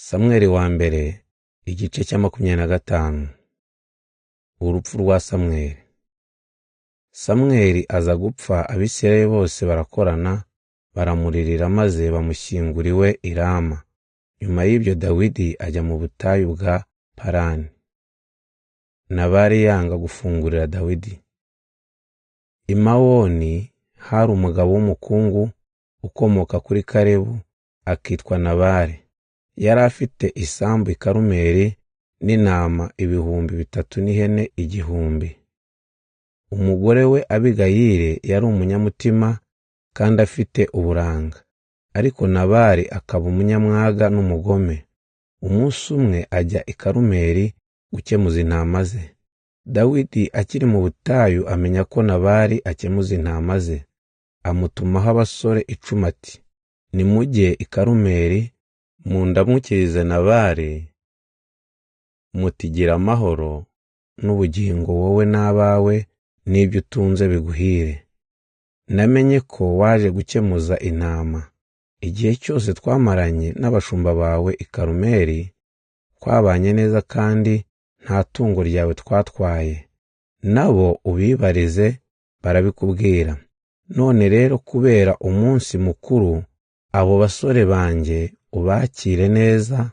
Samweli wa mbere igice cya 25. Urupfu rwa Samweli. Samweli aza gupfa, Abisirayeli bose barakorana baramuririra maze bamushyingura iwe i Rama. Nyuma y'ibyo Dawidi ajya mu butayu bwa Parani. Nabali yanga gufungurira Dawidi. I Mawoni hari umugabo w'umukungu ukomoka kuri Kalebu akitwa Nabali. Yari afite isambu i Karumeli n'intama 3,000 n'ihene 1,000. Umugore we Abigayili yari umunyamutima kandi afite uburanga, ariko Nabali akaba umunyamwaga n'umugome. Umunsi umwe ajya i Karumeli gukemuza intama ze. Dawidi akiri mu butayu amenya ko Nabali akemuza intama ze. Amutumaho abasore 10 ati, nimujye i Karumeli mundamukirize Nabali, mutigira amahoro n'ubugingo wowe n'abawe n'ibyo utunze biguhire. Namenye ko waje gukemuza intama. Igihe cyose twamaranye n'abashumba bawe i Karumeli twabanye neza kandi nta tungo ryawe twatwaye. Nabo ubibarize barabikubwira. None rero kubera umunsi mukuru abo basore banjye ubakire neza,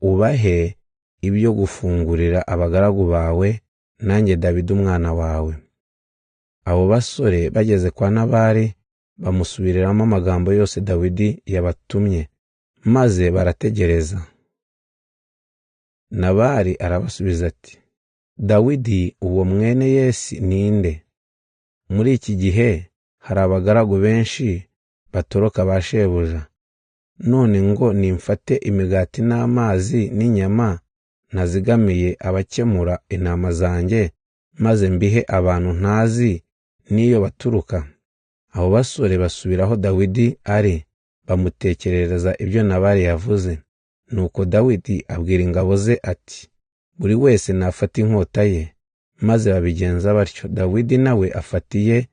ubahe ibyo gufungurira abagaragu bawe nanjye Dawidi umwana wawe. Abo basore bageze kwa Nabali bamusubiriramo amagambo yose Dawidi yabatumye, maze barategereza. Nabali arabasubiza ati, Dawidi uwo mwene Yese ninde? Muri iki gihe hari abagaragu benshi batoroka ba shebuja. None ngo nimfate imigati n'amazi n'inyama nazigamiye abakemura intama zanjye, maze mbihe abantu ntazi niyo baturuka? Abo basore basubiraho Dawidi ari, bamutekerereza ibyo Nabali yavuze. Nuko Dawidi abwira ingabo ze ati, buri wese nafata inkota ye. Maze babigenza batyo. Dawidi nawe afatiye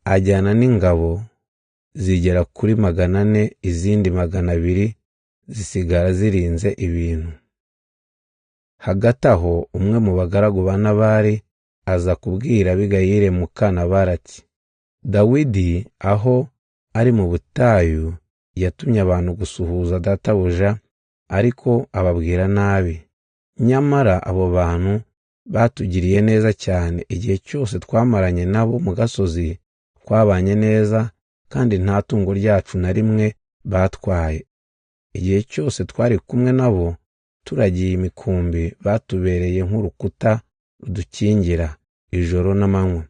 ajyana n'ingabo zigera kuri 400, izindi 200 zisigara zirinze ibintu. Hagati aho umwe mu bagaragu ba Nabali aza kubwira Abigayili muka Nabali ati, Dawidi aho ari mu butayu yatumye abantu gusuhuza databuja, ariko ababwira nabi. Nyamara abo bantu batugiriye neza cyane. Igihe cyose twamaranye nabo mu gasozi twabanye neza kandi nta tungo ryacu na rimwe batwaye. Igihe cyose twari kumwe nabo turagiye imikumbi batubereye nk'urukuta rudukingira ijoro n'amanywa.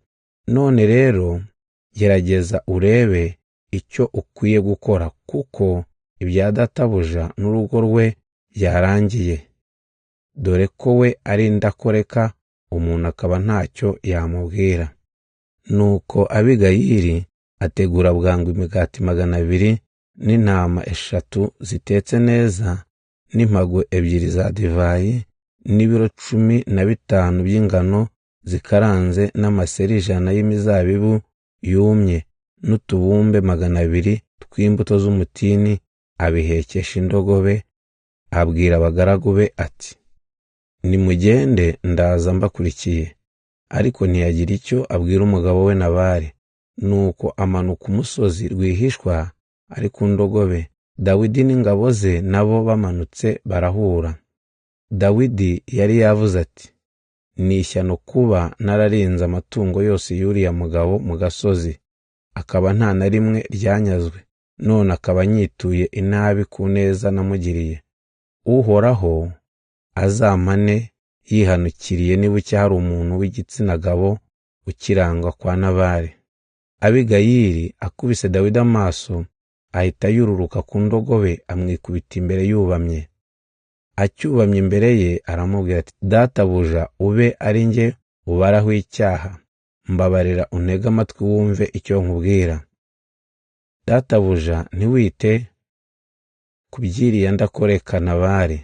None rero gerageza urebe icyo ukwiye gukora, kuko ibya databuja n'urugo rwe byarangiye. Dore ko we ari indakoreka, umuntu akaba ntacyo yamubwira. Nuko Abigayili ategura bwangu imigati 200 n'intama 3 zitetse neza n'impago 2 za divayi n'ibiro 15 by'ingano zikaranze n'amaseri 100 y'imizabibu yumye n'utubumbe 200 tw'imbuto z'umutini. Abihekesha indogobe. Abwira abagaragu be ati, nimugende ndaza mbakurikiye. Ariko ntiyagira icyo abwira umugabo we Nabali. Nuko amanuka umusozi rwihishwa ari ku ndogobe. Dawidi n'ingabo ze nabo bamanutse barahura. Dawidi yari yavuze ati, ni ishyano kuba nararinze amatungo yose y'uriya mugabo mu gasozi, akaba nta na rimwe ryanyazwe, none akaba nyituye inabi ku neza namugiriye. Uhoraho azampane yihanukiriye nibuke hari umuntu w'igitsina gabo ukirangwa kwa Nabali. Abigayili akubise Dawidi amaso, ahita yururuka ku ndogobe amwikubita imbere yubamye. Acyubamye imbere ye aramubwira ati, databuja ube ari njye ubaraho icyaha, mbabarira untege amatwi wumve icyo nkubwira. Databuja ntiwite ku byiriya ndakoreka Nabali.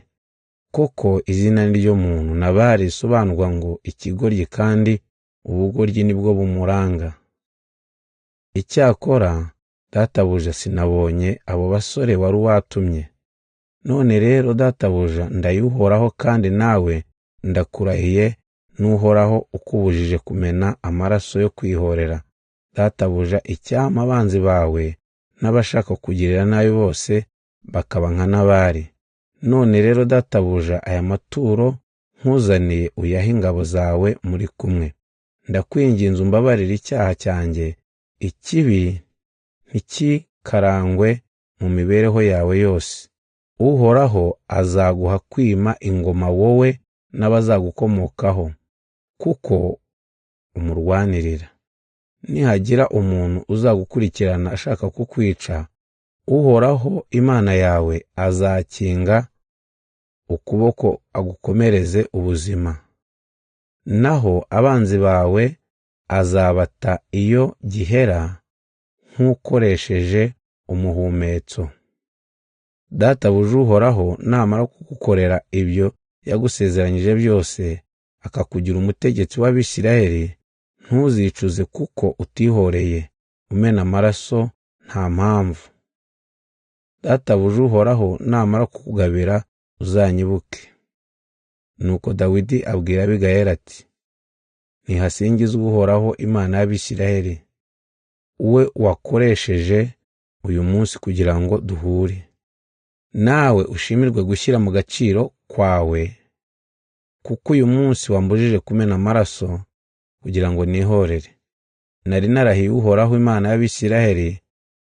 Koko izina ryo muntu Nabali risobanurwa ngo ikigoryi, kandi ubugoryi nibwo bumuranga. Icyakora databuja sinabonye abo basore wari watumye. None rero databuja ndayuhoraho kandi nawe ndakurahiye n'uhoraho ukubujije kumena amaraso yo kwihorera databuja icyama abanzi bawe n'abashaka kugirira nabi bose bakaba nka Nabali. None rero databuja aya maturo nkuzaniye uyahe ingabo zawe muri kumwe. Ndakwinginze umbabarire icyaha cyanjye, ikibi ntikikarangwe mu mibereho yawe yose. Uhoraho azaguha kwima ingoma wowe n'abazagukomokaho, kuko umurwanirira. Nihagira umuntu uzagukurikirana ashaka kukwica, Uhoraho Imana yawe azakinga ukuboko agukomereze ubuzima. Naho abanzi bawe azabata iyo gihera nk'ukoresheje umuhumetso. Databuja Uhoraho namara kugukorera ibyo yagusezeranyije byose, akakugira umutegetsi w'Abisirayeli, ntuzicuze kuko utihoreye umena amaraso nta mpamvu. Databuja Uhoraho namara kukugabira uzanyibuke. Nuko Dawidi abwira Abigayili ati, nihasingizwe Uhoraho Imana y'Abisirayeli, uwe wakoresheje uyu munsi kugira ngo duhure. Nawe ushimirwe gushyira mu gaciro kwawe, kuko uyu munsi wambujije kumena amaraso kugira ngo nihorere. Nari narahiye Uhoraho Imana y'Abisirayeli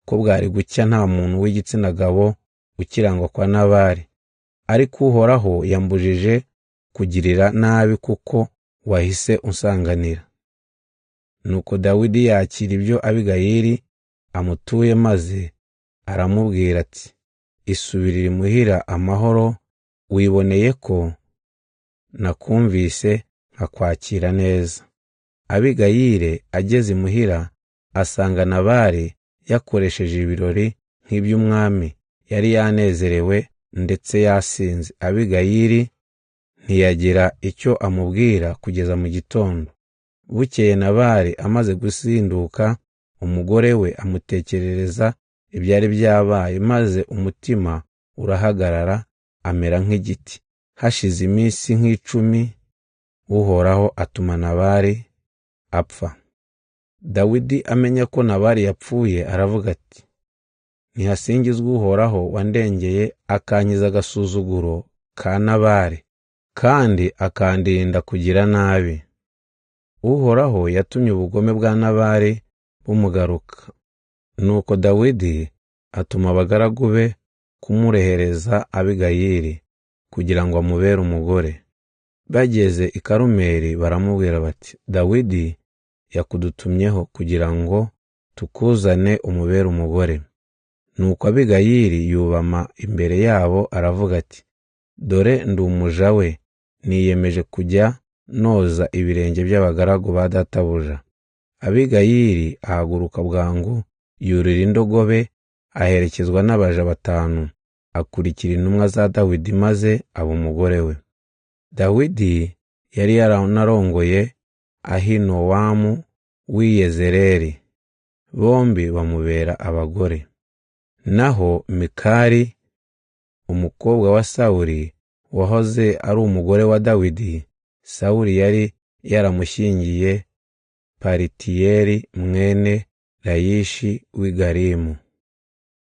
ko bwari gucya nta muntu w'igitsina gabo ukirangwa kwa Nabali, ariko Uhoraho yambujije kugirira nabi kuko wahise unsanganira. Nuko Dawidi yakira ibyo Abigayili amutuye maze aramubwira ati, isubirire imuhira amahoro, wiboneye ko nakumvise nkakwakira neza. Abigayili ageze imuhira asanga Nabali yakoresheje ibirori nk'iby'umwami, yari yanezerewe ndetse yasinze. Abigayili ntiyagira icyo amubwira kugeza mu gitondo. Bukeye Nabali amaze gusinduka, umugore we amutekerereza ibyari byabaye, maze umutima urahagarara amera nk'igiti. Hashize iminsi nk'icumi, Uhoraho atuma Nabali apfa. Dawidi amenya ko Nabali yapfuye aravuga ati, nihasingizwe Uhoraho wandengeye akankiza agasuzuguro ka Nabali, kandi akandinda kugira nabi. Uhoraho yatumye ubugome bwa Nabali bumugaruka. Nuko Dawidi atuma abagaragu be kumurehereza Abigayili kugira ngo amubere umugore. Bageze i Karumeli baramubwira bati, Dawidi yakudutumyeho kugira ngo tukuzane umubere umugore. Nuko Abigayili yubama imbere yabo aravuga ati, dore ndi umuja we, niyemeje kujya noza ibirenge by'abagaragu ba databuja. Abigayili ahaguruka bwangu, yurira indogobe, aherekezwa n'abaja 5, akurikira intumwa za Dawidi maze aba umugore we. Dawidi yari yaranarongoye Ahinowamu w'i Yezerēli, bombi bamubera abagore. Naho Mikali, umukobwa wa Sawuli, wahoze ari umugore wa Dawidi, Sawuli yari yaramushyingiye Paritiyeli mwene Layishi w'i Galimu.